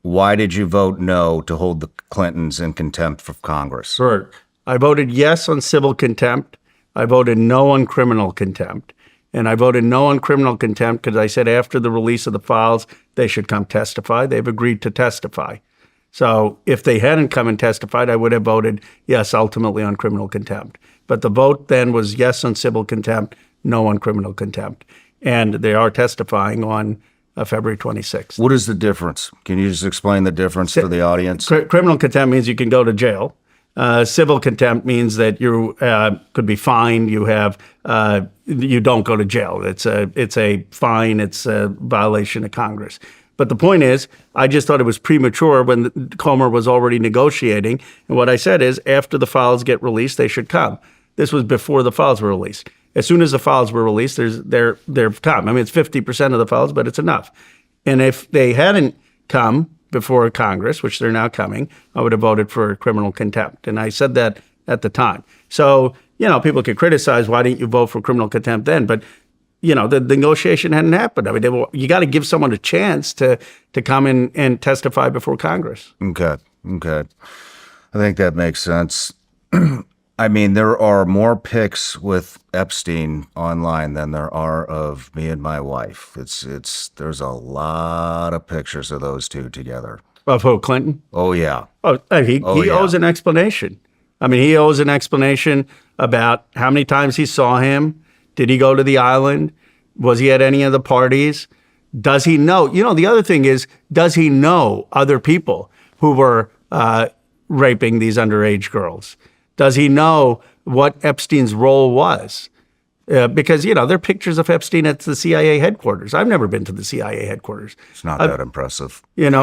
why did you vote no to hold the Clintons in contempt of Congress? Sure. I voted yes on civil contempt. I voted no on criminal contempt. And I voted no on criminal contempt because I said after the release of the files, they should come testify. They've agreed to testify. So if they hadn't come and testified, I would have voted yes ultimately on criminal contempt. But the vote then was yes on civil contempt, no on criminal contempt. And they are testifying on February 26th. What is the difference? Can you just explain the difference for the audience? Criminal contempt means you can go to jail. Civil contempt means that you could be fined. You don't go to jail. It's a fine. It's a violation of Congress. But the point is, I just thought it was premature when Comer was already negotiating. And what I said is, after the files get released, they should come. This was before the files were released. As soon as the files were released, they're come. I mean, it's 50% of the files, but it's enough. And if they hadn't come before Congress, which they're now coming, I would have voted for criminal contempt. And I said that at the time. So, people could criticize, why didn't you vote for criminal contempt then? But, the negotiation hadn't happened. I mean, you got to give someone a chance to come in and testify before Congress. Okay. I think that makes sense. I mean, there are more pics with Epstein online than there are of me and my wife. There's a lot of pictures of those two together. Of who, Clinton? Oh, yeah. He owes an explanation. I mean, he owes an explanation about how many times he saw him. Did he go to the island? Was he at any of the parties? Does he know? The other thing is, does he know other people who were raping these underage girls? Does he know what Epstein's role was? Because, there are pictures of Epstein at the CIA headquarters. I've never been to the CIA headquarters. It's not that impressive. Have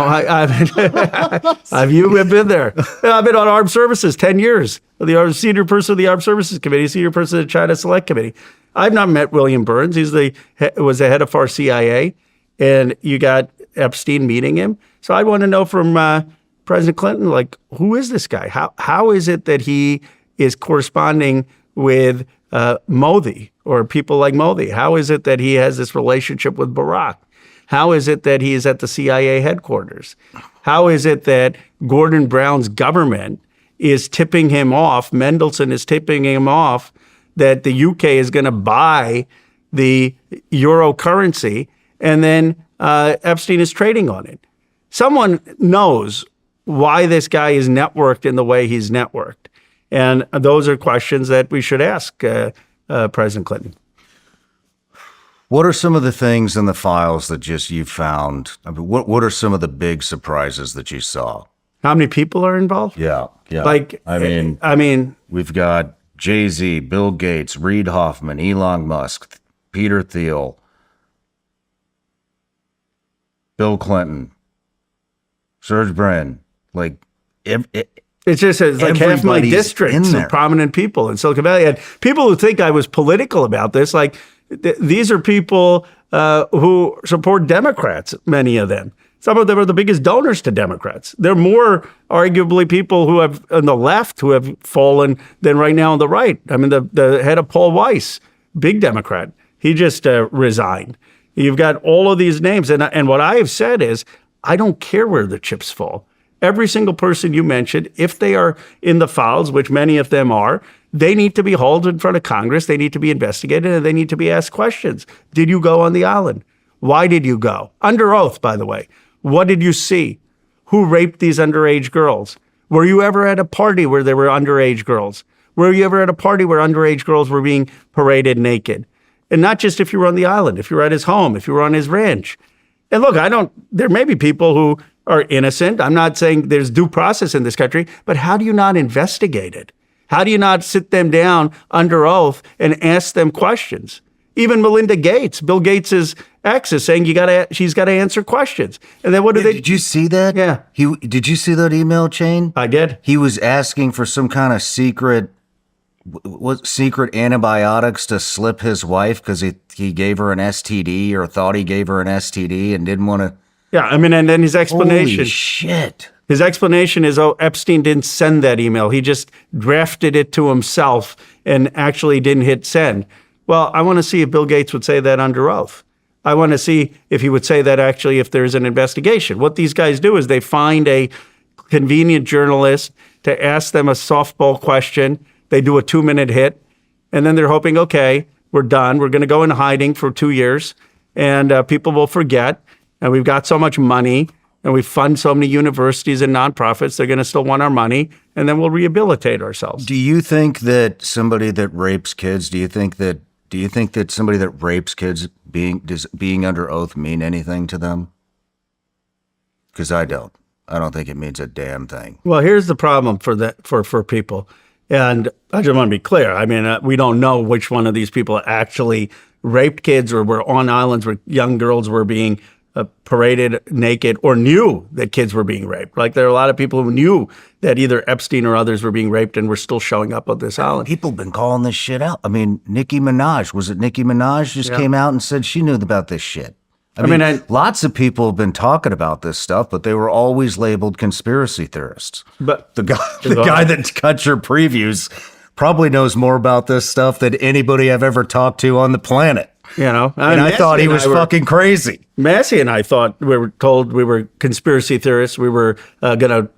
you been there? I've been on Armed Services 10 years. The senior person of the Armed Services Committee, senior person of the China Select Committee. I've not met William Burns. He was the head of our CIA. And you got Epstein meeting him. So I want to know from President Clinton, who is this guy? How is it that he is corresponding with Modi or people like Modi? How is it that he has this relationship with Barack? How is it that he is at the CIA headquarters? How is it that Gordon Brown's government is tipping him off, Mendelsohn is tipping him off, that the UK is going to buy the euro currency, and then Epstein is trading on it? Someone knows why this guy is networked in the way he's networked. And those are questions that we should ask President Clinton. What are some of the things in the files that you found? I mean, what are some of the big surprises that you saw? How many people are involved? Yeah. I mean, we've got Jay-Z, Bill Gates, Reid Hoffman, Elon Musk, Peter Thiel, Bill Clinton, Serge Brin. It's like half my districts of prominent people in Silicon Valley. And people who think I was political about this, these are people who support Democrats, many of them. Some of them are the biggest donors to Democrats. They're more arguably people who have on the left who have fallen than right now on the right. I mean, the head of Paul Weiss, big Democrat, he just resigned. You've got all of these names. And what I have said is, I don't care where the chips fall. Every single person you mentioned, if they are in the files, which many of them are, they need to be hauled in front of Congress. They need to be investigated, and they need to be asked questions. Did you go on the island? Why did you go? Under oath, by the way. What did you see? Who raped these underage girls? Were you ever at a party where there were underage girls? Were you ever at a party where underage girls were being paraded naked? And not just if you were on the island, if you were at his home, if you were on his ranch. And look, there may be people who are innocent. I'm not saying there's due process in this country, but how do you not investigate it? How do you not sit them down under oath and ask them questions? Even Melinda Gates, Bill Gates's ex, is saying she's got to answer questions. And then what do they? Did you see that? Yeah. Did you see that email chain? I did. He was asking for some kind of secret antibiotics to slip his wife because he gave her an STD or thought he gave her an STD and didn't want to. Yeah, I mean, and then his explanation. Holy shit. His explanation is, Epstein didn't send that email. He just drafted it to himself and actually didn't hit send. Well, I want to see if Bill Gates would say that under oath. I want to see if he would say that actually if there's an investigation. What these guys do is they find a convenient journalist to ask them a softball question. They do a 2-minute hit, and then they're hoping, okay, we're done. We're going to go in hiding for 2 years, and people will forget. And we've got so much money, and we fund so many universities and nonprofits, they're going to still want our money, and then we'll rehabilitate ourselves. Do you think that somebody that rapes kids, do you think that somebody that rapes kids does being under oath mean anything to them? Because I don't. I don't think it means a damn thing. Well, here's the problem for people. And I just want to be clear. I mean, we don't know which one of these people actually raped kids or were on islands where young girls were being paraded naked or knew that kids were being raped. Like there are a lot of people who knew that either Epstein or others were being raped and were still showing up on this island. People have been calling this shit out. I mean, Nicki Minaj, was it Nicki Minaj just came out and said she knew about this shit? I mean, lots of people have been talking about this stuff, but they were always labeled conspiracy theorists. But the guy that cut your previews probably knows more about this stuff than anybody I've ever talked to on the planet. You know, and I thought he was fucking crazy. Massey and I thought we were told we were conspiracy theorists. We were going to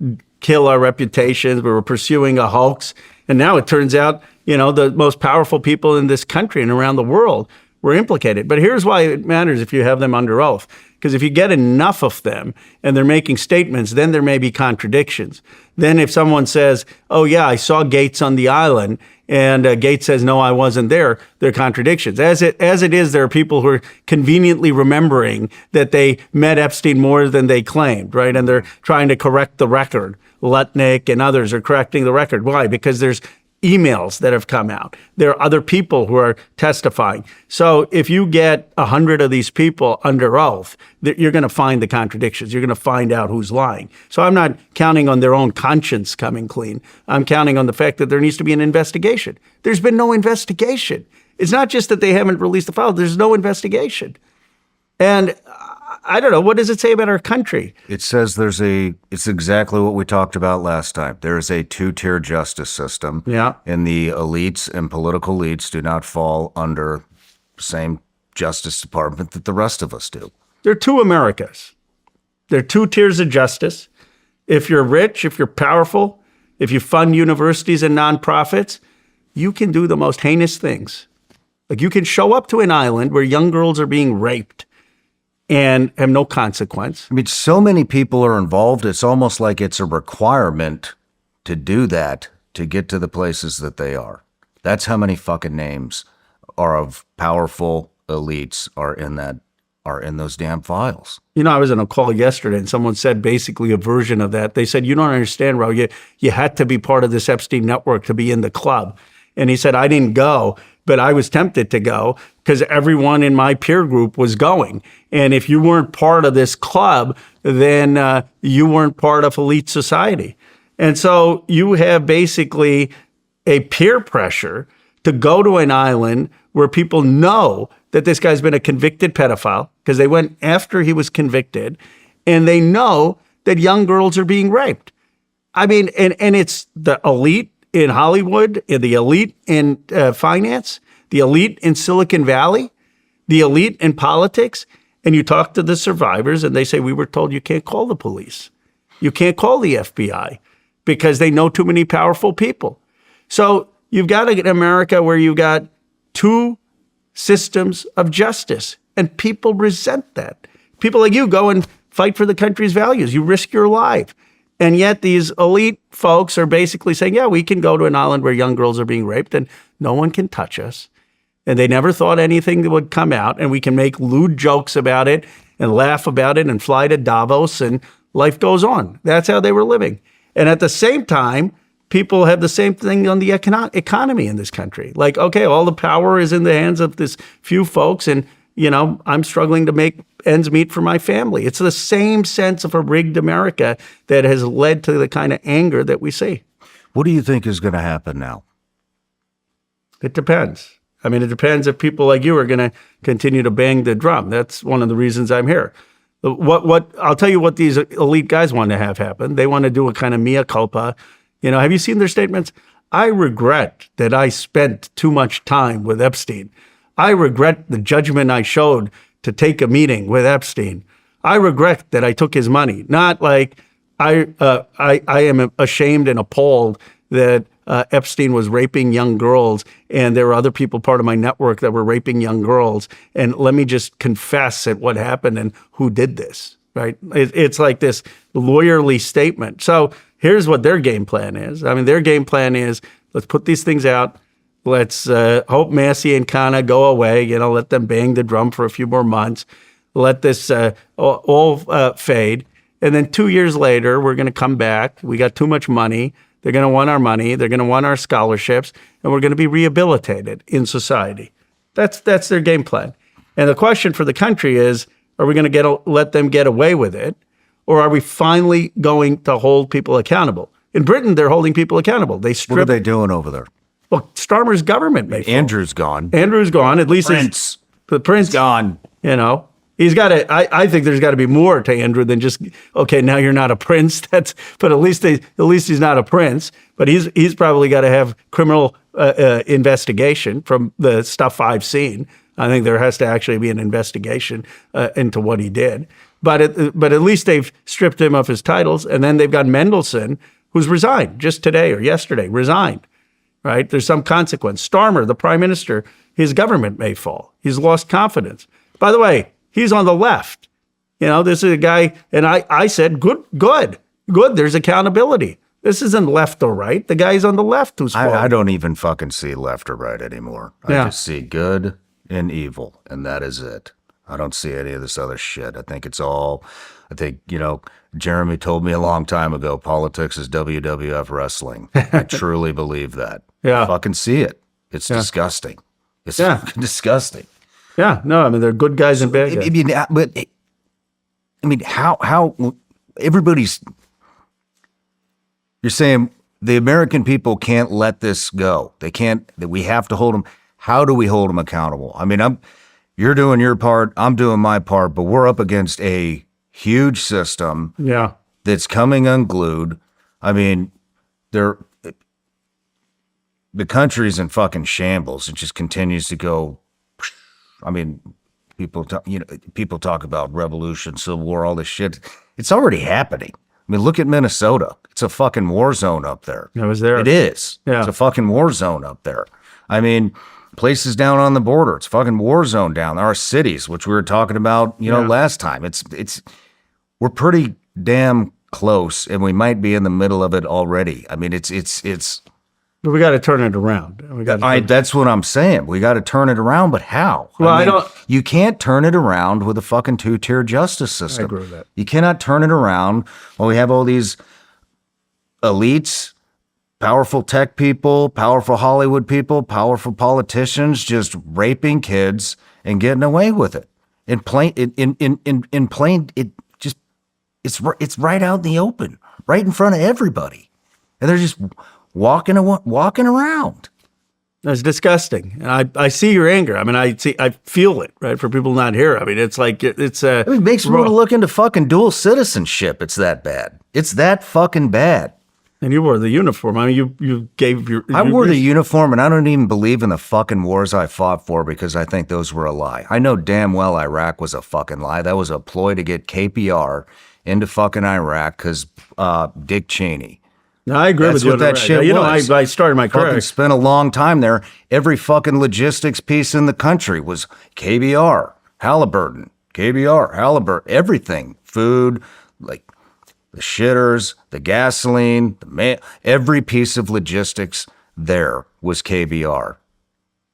kill our reputations. We were pursuing a hoax. And now it turns out, the most powerful people in this country and around the world were implicated. But here's why it matters if you have them under oath. Because if you get enough of them and they're making statements, then there may be contradictions. Then if someone says, oh, yeah, I saw Gates on the island, and Gates says, no, I wasn't there, there are contradictions. As it is, there are people who are conveniently remembering that they met Epstein more than they claimed, right? And they're trying to correct the record. Lutnick and others are correcting the record. Why? Because there's emails that have come out. There are other people who are testifying. So if you get 100 of these people under oath, you're going to find the contradictions. You're going to find out who's lying. So I'm not counting on their own conscience coming clean. I'm counting on the fact that there needs to be an investigation. There's been no investigation. It's not just that they haven't released the file. There's no investigation. And I don't know. What does it say about our country? It says it's exactly what we talked about last time. There is a 2-tier justice system. Yeah. And the elites and political elites do not fall under the same justice department that the rest of us do. There are 2 Americas. There are 2 tiers of justice. If you're rich, if you're powerful, if you fund universities and nonprofits, you can do the most heinous things. Like you can show up to an island where young girls are being raped and have no consequence. I mean, so many people are involved, it's almost like it's a requirement to do that to get to the places that they are. That's how many fucking names are of powerful elites are in those damn files. I was on a call yesterday and someone said basically a version of that. They said, you don't understand, Ro, you had to be part of this Epstein network to be in the club. And he said, I didn't go, but I was tempted to go because everyone in my peer group was going. And if you weren't part of this club, then you weren't part of elite society. And so you have basically a peer pressure to go to an island where people know that this guy's been a convicted pedophile because they went after he was convicted, and they know that young girls are being raped. I mean, and it's the elite in Hollywood, the elite in finance, the elite in Silicon Valley, the elite in politics. And you talk to the survivors and they say, we were told you can't call the police. You can't call the FBI because they know too many powerful people. So you've got an America where you've got 2 systems of justice, and people resent that. People like you go and fight for the country's values. You risk your life. And yet these elite folks are basically saying, yeah, we can go to an island where young girls are being raped and no one can touch us. And they never thought anything would come out, and we can make lewd jokes about it and laugh about it and fly to Davos, and life goes on. That's how they were living. And at the same time, people have the same thing on the economy in this country. Like, okay, all the power is in the hands of this few folks, and I'm struggling to make ends meet for my family. It's the same sense of a rigged America that has led to the kind of anger that we see. What do you think is going to happen now? It depends. I mean, it depends if people like you are going to continue to bang the drum. That's one of the reasons I'm here. What I'll tell you what these elite guys want to have happen. They want to do a kind of mea culpa. Have you seen their statements? I regret that I spent too much time with Epstein. I regret the judgment I showed to take a meeting with Epstein. I regret that I took his money. Not like I am ashamed and appalled that Epstein was raping young girls, and there were other people part of my network that were raping young girls. And let me just confess at what happened and who did this, right? It's like this lawyerly statement. So here's what their game plan is. I mean, their game plan is, let's put these things out. Let's hope Massey and Khanna go away. Let them bang the drum for a few more months. Let this all fade. And then 2 years later, we're going to come back. We got too much money. They're going to want our money. They're going to want our scholarships, and we're going to be rehabilitated in society. That's their game plan. And the question for the country is, are we going to let them get away with it, or are we finally going to hold people accountable? In Britain, they're holding people accountable. What are they doing over there? Well, Starmer's government may fall. Andrew's gone. Andrew's gone. At least the prince gone. He's got to. I think there's got to be more to Andrew than just, okay, now you're not a prince. But at least he's not a prince. But he's probably got to have criminal investigation from the stuff I've seen. I think there has to actually be an investigation into what he did. But at least they've stripped him of his titles, and then they've got Mendelsohn, who's resigned just today or yesterday. Resigned. Right? There's some consequence. Starmer, the prime minister, his government may fall. He's lost confidence. By the way, he's on the left. This is a guy, and I said, good. There's accountability. This isn't left or right. The guy's on the left who's falling. I don't even fucking see left or right anymore. I just see good and evil, and that is it. I don't see any of this other shit. I think Jeremy told me a long time ago, politics is WWF wrestling. I truly believe that. Yeah. I fucking see it. It's disgusting. It's fucking disgusting. Yeah, no, I mean, they're good guys and bad guys. How everybody's, you're saying the American people can't let this go. They can't, that we have to hold them. How do we hold them accountable? I mean, you're doing your part, I'm doing my part, but we're up against a huge system that's coming unglued. I mean, the country's in fucking shambles. It just continues to go. I mean, people talk about revolution, civil war, all this shit. It's already happening. I mean, look at Minnesota. It's a fucking war zone up there. I was there. It is. Yeah. It's a fucking war zone up there. I mean, places down on the border, it's a fucking war zone down there. Our cities, which we were talking about, last time. We're pretty damn close, and we might be in the middle of it already. I mean, it's. But we got to turn it around. That's what I'm saying. We got to turn it around, but how? Well, You can't turn it around with a fucking two-tier justice system. I agree with that. You cannot turn it around when we have all these elites, powerful tech people, powerful Hollywood people, powerful politicians just raping kids and getting away with it. It's right out in the open, right in front of everybody, and they're just walking around. That's disgusting. And I see your anger. I mean, I feel it, right? For people not here. I mean, it's like, it makes me want to look into fucking dual citizenship. It's that bad. It's that fucking bad. And you wore the uniform. I mean, you gave your... I wore the uniform, and I don't even believe in the fucking wars I fought for because I think those were a lie. I know damn well Iraq was a fucking lie. That was a ploy to get KPR into fucking Iraq because Dick Cheney. No, I agree with you. That's what that shit was. I started my career. Fucking spent a long time there. Every fucking logistics piece in the country was KBR, Halliburton, everything. Food, like the shitters, the gasoline, every piece of logistics there was KBR.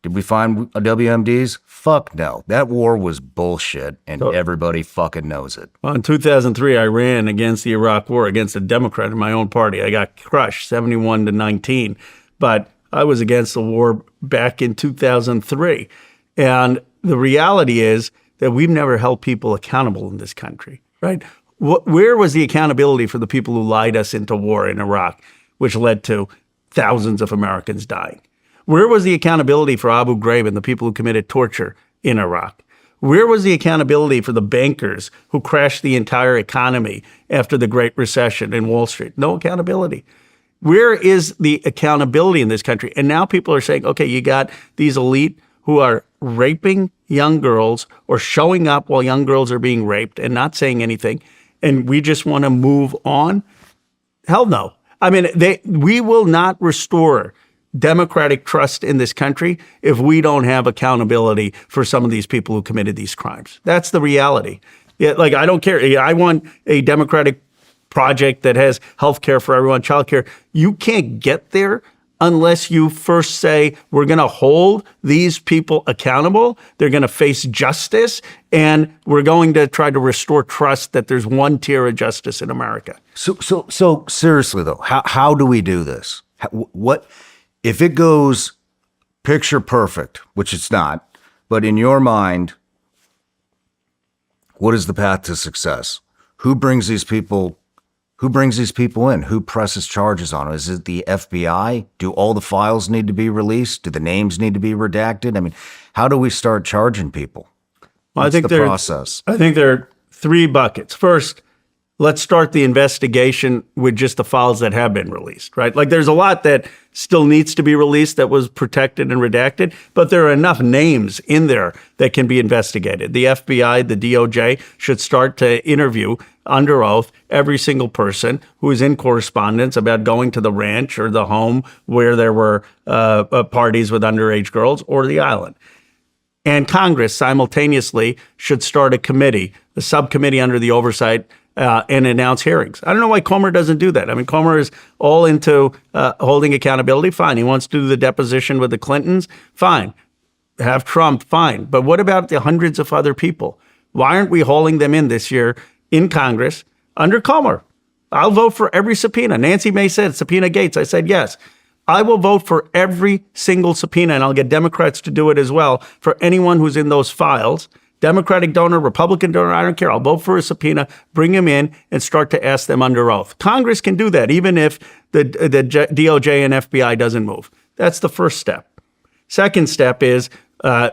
Did we find WMDs? Fuck no. That war was bullshit, and everybody fucking knows it. Well, in 2003, I ran against the Iraq War against a Democrat in my own party. I got crushed 71-19, but I was against the war back in 2003. And the reality is that we've never held people accountable in this country, right? Where was the accountability for the people who lied us into war in Iraq, which led to thousands of Americans dying? Where was the accountability for Abu Ghraib and the people who committed torture in Iraq? Where was the accountability for the bankers who crashed the entire economy after the Great Recession in Wall Street? No accountability. Where is the accountability in this country? And now people are saying, okay, you got these elite who are raping young girls or showing up while young girls are being raped and not saying anything, and we just want to move on? Hell no. I mean, we will not restore democratic trust in this country if we don't have accountability for some of these people who committed these crimes. That's the reality. Yeah, like, I don't care. I want a democratic project that has health care for everyone, child care. You can't get there unless you first say, we're going to hold these people accountable. They're going to face justice, and we're going to try to restore trust that there's one tier of justice in America. So seriously though, how do we do this? What if it goes picture perfect, which it's not, but in your mind, what is the path to success? Who brings these people in? Who presses charges on them? Is it the FBI? Do all the files need to be released? Do the names need to be redacted? I mean, how do we start charging people? Well, What's the process? I think there are three buckets. First, let's start the investigation with just the files that have been released, right? Like, there's a lot that still needs to be released that was protected and redacted, but there are enough names in there that can be investigated. The FBI, the DOJ should start to interview under oath every single person who is in correspondence about going to the ranch or the home where there were parties with underage girls or the island. And Congress simultaneously should start a committee, a subcommittee under the oversight, and announce hearings. I don't know why Comer doesn't do that. I mean, Comer is all into holding accountability. Fine. He wants to do the deposition with the Clintons. Fine. Have Trump. Fine. But what about the hundreds of other people? Why aren't we hauling them in this year in Congress under Comer? I'll vote for every subpoena. Nancy Mace said, subpoena Gates. I said, yes. I will vote for every single subpoena, and I'll get Democrats to do it as well, for anyone who's in those files. Democratic donor, Republican donor, I don't care. I'll vote for a subpoena, bring them in, and start to ask them under oath. Congress can do that, even if the DOJ and FBI doesn't move. That's the first step. Second step is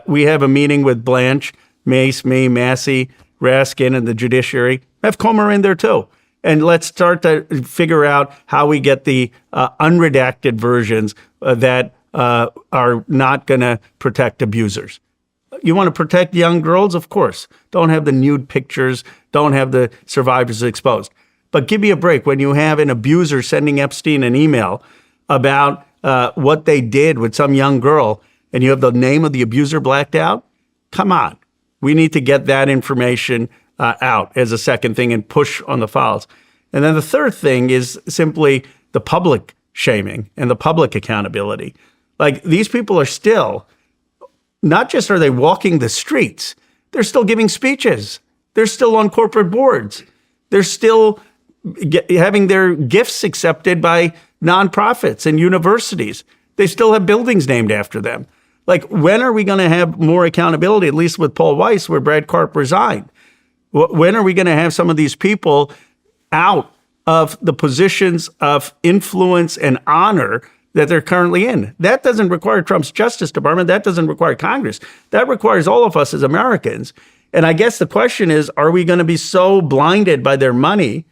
we have a meeting with Blanche, Mace, me, Massey, Raskin, and the judiciary. Have Comer in there too. And let's start to figure out how we get the unredacted versions that are not going to protect abusers. You want to protect young girls? Of course. Don't have the nude pictures. Don't have the survivors exposed. But give me a break. When you have an abuser sending Epstein an email about what they did with some young girl, and you have the name of the abuser blacked out, come on. We need to get that information out as a second thing and push on the files. And then the third thing is simply the public shaming and the public accountability. Like, these people are still, not just are they walking the streets, they're still giving speeches. They're still on corporate boards. They're still having their gifts accepted by nonprofits and universities. They still have buildings named after them. Like, when are we going to have more accountability, at least with Paul Weiss, where Brad Karp resigned? When are we going to have some of these people out of the positions of influence and honor that they're currently in? That doesn't require Trump's Justice Department. That doesn't require Congress. That requires all of us as Americans. And I guess the question is, are we going to be so blinded by their money,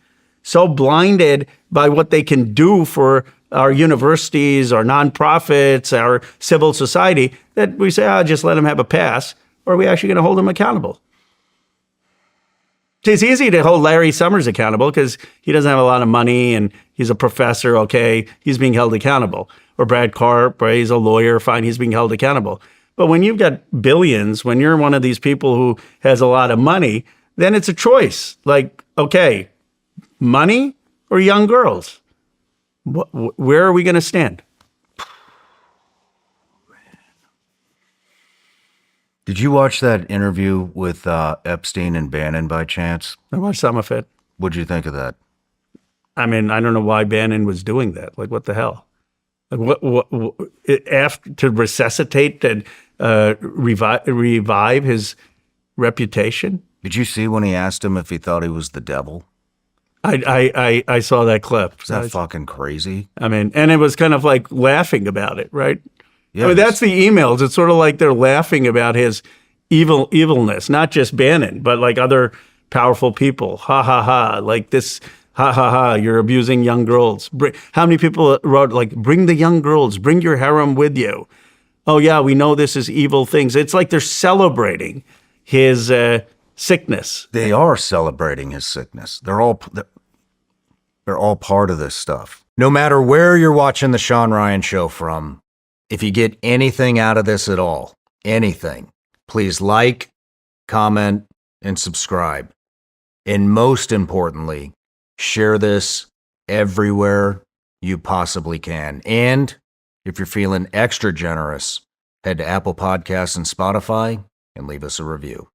so blinded by what they can do for our universities, our nonprofits, our civil society, that we say, just let them have a pass? Or are we actually going to hold them accountable? It's easy to hold Larry Summers accountable because he doesn't have a lot of money and he's a professor. Okay, he's being held accountable. Or Brad Karp, right, he's a lawyer. Fine, he's being held accountable. But when you've got billions, when you're one of these people who has a lot of money, then it's a choice. Like, okay, money or young girls? Where are we going to stand? Did you watch that interview with Epstein and Bannon by chance? I watched some of it. What'd you think of that? I mean, I don't know why Bannon was doing that. Like, what the hell? Like, after to resuscitate and revive his reputation? Did you see when he asked him if he thought he was the devil? I saw that clip. Is that fucking crazy? I mean, and it was kind of like laughing about it, right? Yeah, I mean, that's the emails. It's sort of like they're laughing about his evilness, not just Bannon, but like other powerful people. Ha ha ha! Like this. Ha ha ha! You're abusing young girls. How many people wrote like, "Bring the young girls, bring your harem with you"? oh yeah, we know this is evil things. It's like they're celebrating his sickness. They are celebrating his sickness. They're all part of this stuff. No matter where you're watching the Shawn Ryan Show from, if you get anything out of this at all, anything, please like, comment, and subscribe. And most importantly, share this everywhere you possibly can. And if you're feeling extra generous, head to Apple Podcasts and Spotify and leave us a review.